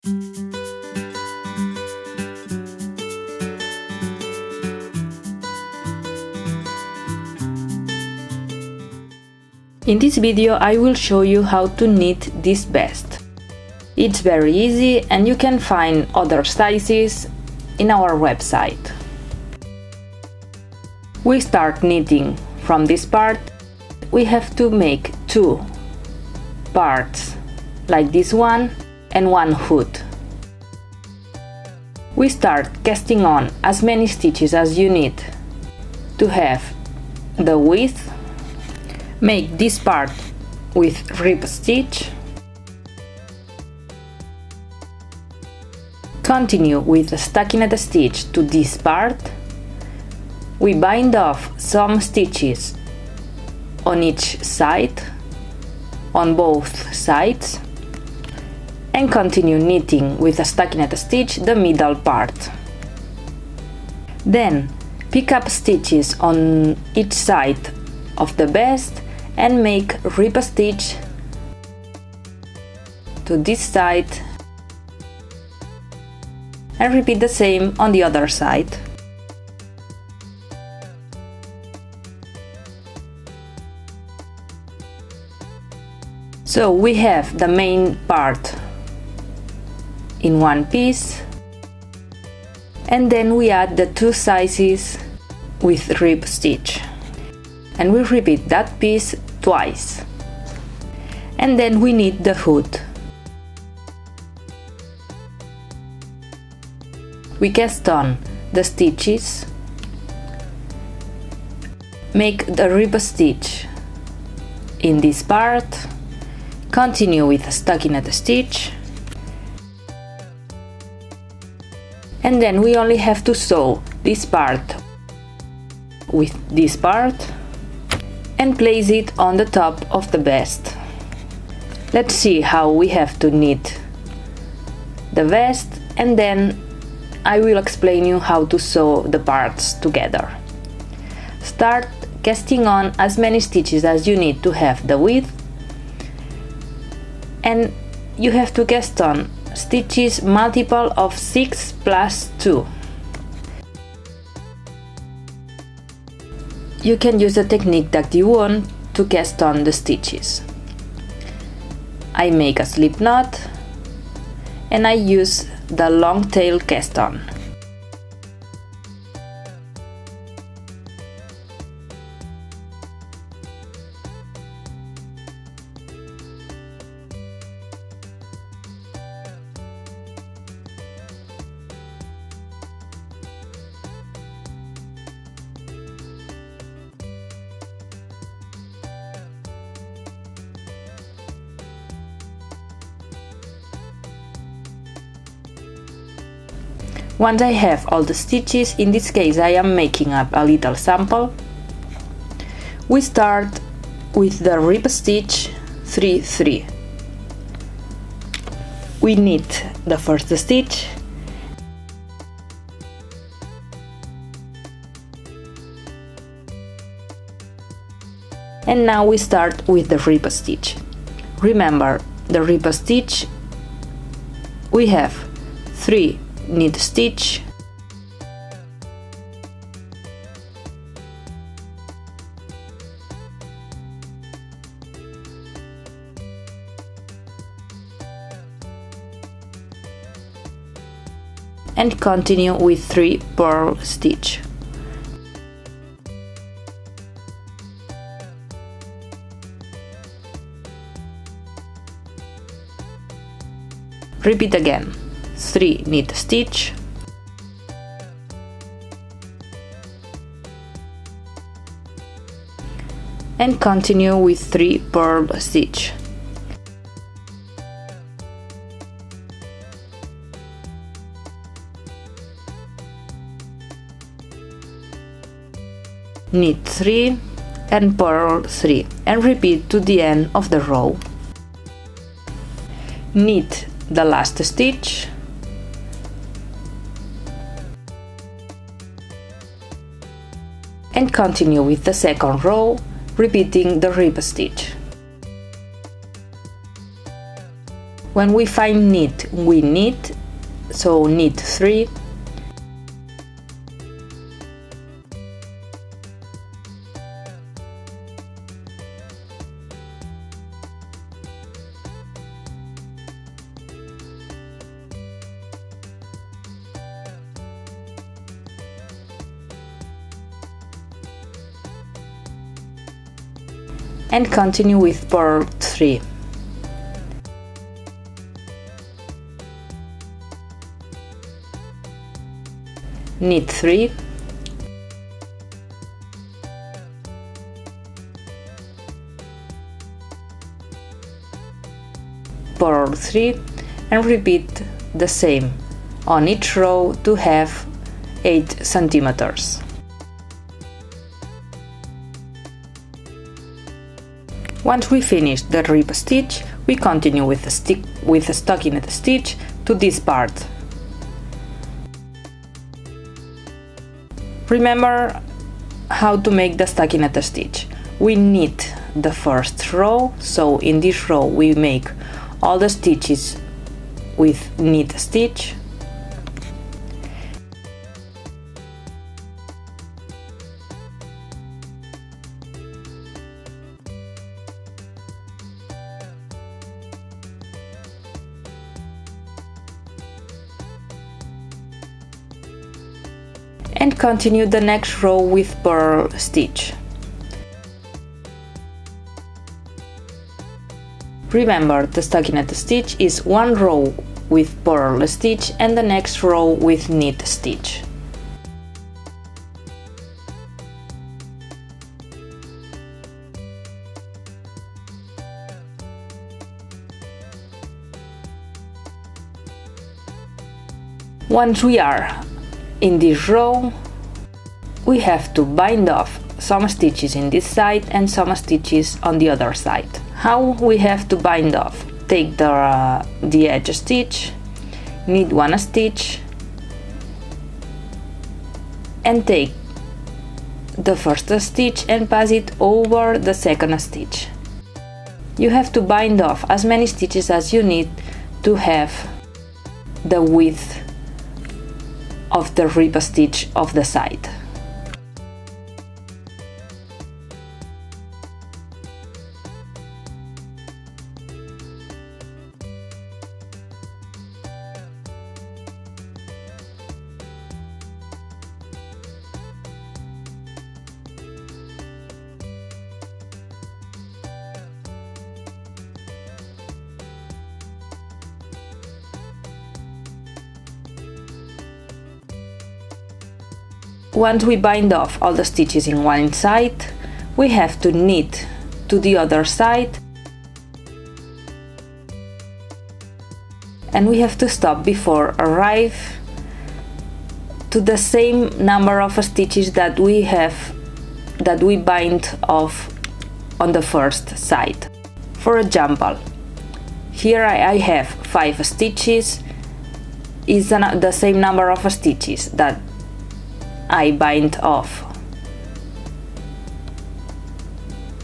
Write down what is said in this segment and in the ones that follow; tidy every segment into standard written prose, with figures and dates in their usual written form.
In this video I will show you how to knit this vest. It's very easy and you can find other sizes in our website. We start knitting from this part. We have to make two parts like this one and one hood. We start casting on as many stitches as you need to have the width. Make this part with rib stitch. Continue with a stockinette stitch to this part. We bind off some stitches on each side, on both sides, and continue knitting with a stockinette stitch the middle part. Then pick up stitches on each side of the vest and make rib stitch to this side and repeat the same on the other side. So we have the main part in one piece, and then we add the two sizes with rib stitch, and we repeat that piece twice, and then we knit the hood. We cast on the stitches, make the rib stitch in this part, continue with a stockinette stitch, and then we only have to sew this part with this part and place it on the top of the vest. Let's see how we have to knit the vest, and then I will explain you how to sew the parts together. Start casting on as many stitches as you need to have the width, and you have to cast on stitches multiple of 6 plus 2. You can use the technique that you want to cast on the stitches. I make a slip knot and I use the long tail cast on. Once I have all the stitches, in this case I am making up a little sample. We start with the rib stitch 3-3. We knit the first stitch and now we start with the rib stitch. Remember, the rib stitch we have 3 knit stitch, and continue with 3 purl stitch. Repeat again. 3 knit stitch, and continue with 3 purl stitch. Knit 3 and purl 3 and repeat to the end of the row. Knit the last stitch and continue with the second row, repeating the rib stitch. When we find knit, we knit, so knit 3, and continue with purl 3. Knit 3, purl 3, and repeat the same on each row to have 8 centimeters. Once we finish the rib stitch, we continue with a stockinette stitch to this part. Remember how to make the stockinette stitch. We knit the first row, so in this row we make all the stitches with knit stitch. And continue the next row with purl stitch. Remember, the stockinette stitch is one row with purl stitch and the next row with knit stitch. Once we are in this row, we have to bind off some stitches in this side and some stitches on the other side. How we have to bind off? Take the edge stitch, knit one stitch, and take the first stitch and pass it over the second stitch. You have to bind off as many stitches as you need to have the width of the rib stitch of the side. Once we bind off all the stitches in one side, we have to knit to the other side, and we have to stop before arrive to the same number of stitches that we bind off on the first side. For example, here I have 5 stitches, is the same number of stitches that I bind off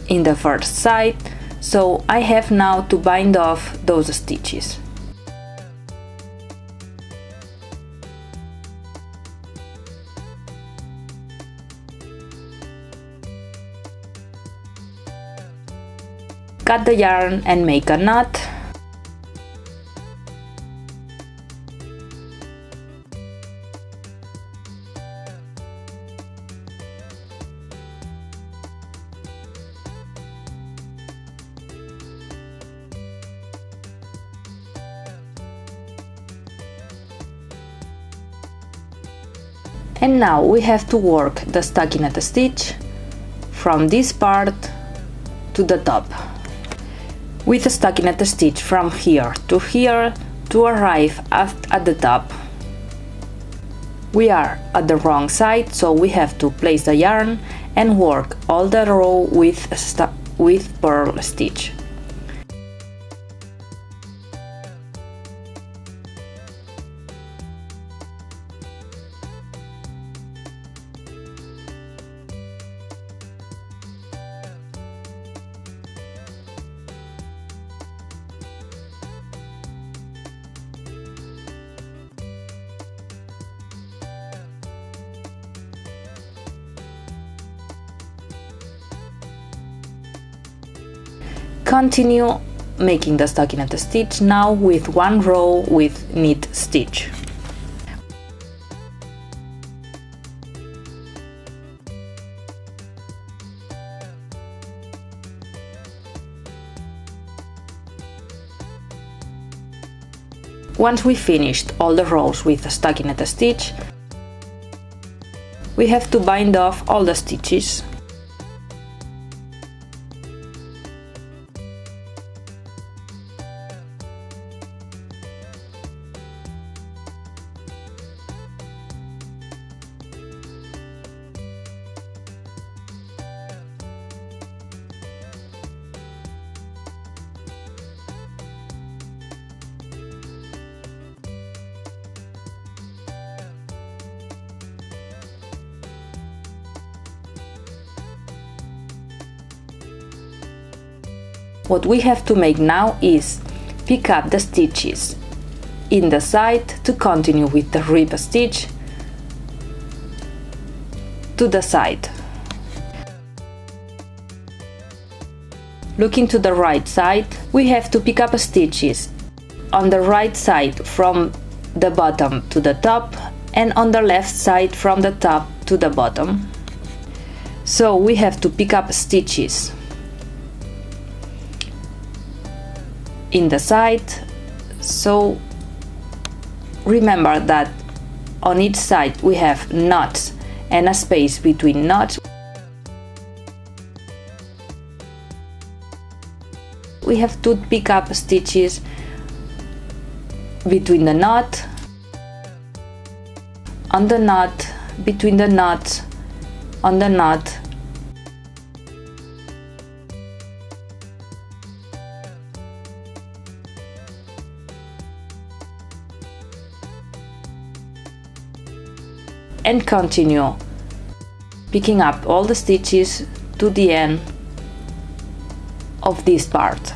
in the first side, so I have now to bind off those stitches. Cut the yarn and make a knot. And now we have to work the stockinette stitch from this part to the top, with a stockinette stitch from here to arrive at the top. We are at the wrong side, so we have to place the yarn and work all the row with purl stitch. Continue making the stockinette stitch now with one row with knit stitch. Once we finished all the rows with the stockinette stitch, we have to bind off all the stitches. What we have to make now is pick up the stitches in the side to continue with the rib stitch to the side. Looking to the right side, we have to pick up stitches on the right side from the bottom to the top and on the left side from the top to the bottom. So we have to pick up stitches in the side, so remember that on each side we have knots and a space between knots. We have to pick up stitches between the knot, on the knot, between the knots, on the knot, and continue picking up all the stitches to the end of this part.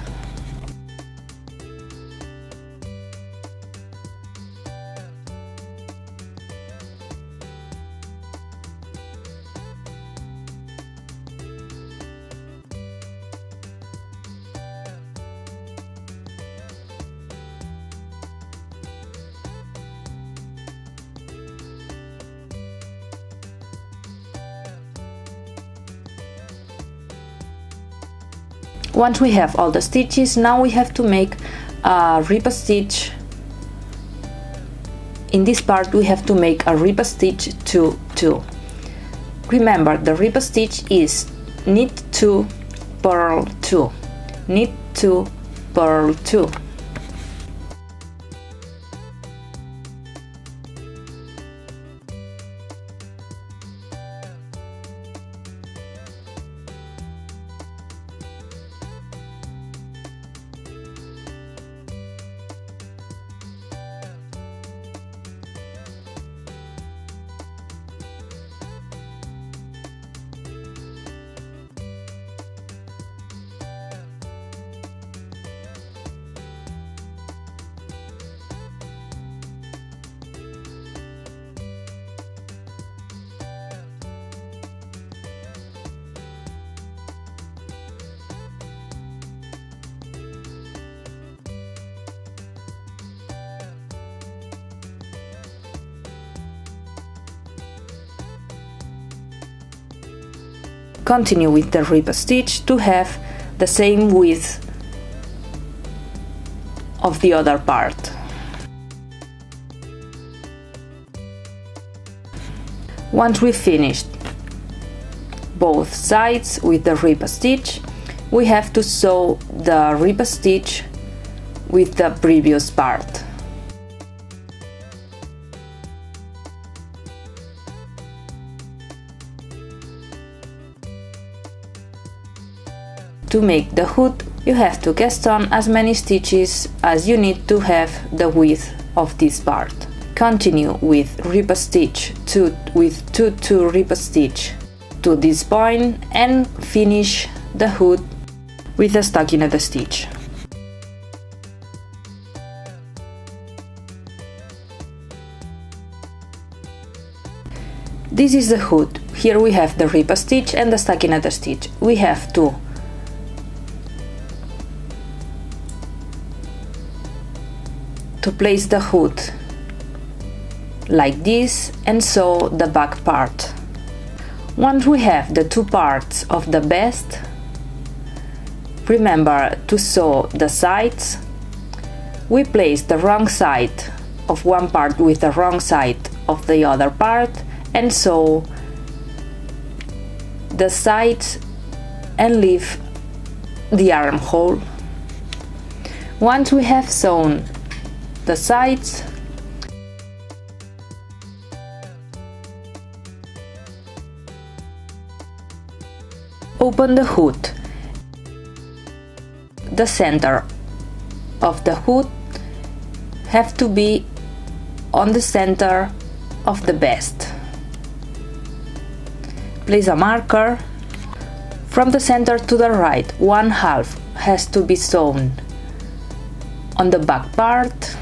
Once we have all the stitches, now we have to make a rib stitch. In this part we have to make a rib stitch 2-2. Remember, the rib stitch is knit 2, purl 2, knit 2, purl 2. Continue with the rib stitch to have the same width of the other part. Once we finished both sides with the rib stitch, we have to sew the rib stitch with the previous part. To make the hood, you have to cast on as many stitches as you need to have the width of this part. Continue with rib stitch with 2-2 rib stitch to this point and finish the hood with a stockinette stitch. This is the hood. Here we have the rib stitch and the stockinette stitch. We have to to place the hood like this and sew the back part. Once we have the two parts of the vest, remember to sew the sides. We place the wrong side of one part with the wrong side of the other part and sew the sides and leave the armhole. Once we have sewn the sides, open the hood. The center of the hood have to be on the center of the vest. Place a marker. From the center to the right, 1/2 has to be sewn on the back part.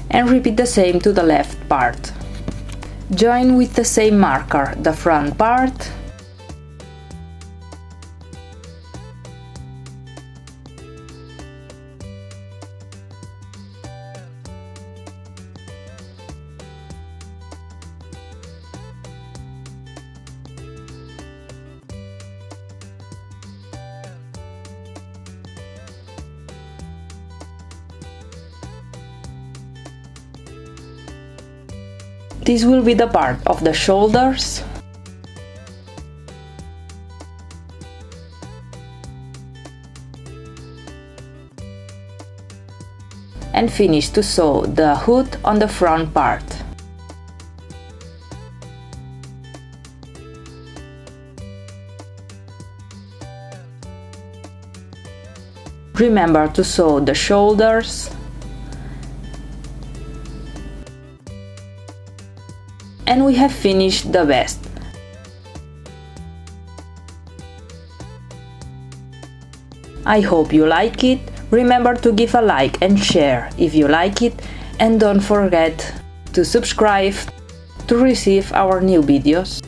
And repeat the same to the left part. Join with the same marker the front part, this will be the part of the shoulders, and finish to sew the hood on the front part. Remember to sew the shoulders and we have finished the vest. I hope you like it. Remember to give a like and share if you like it, and don't forget to subscribe to receive our new videos.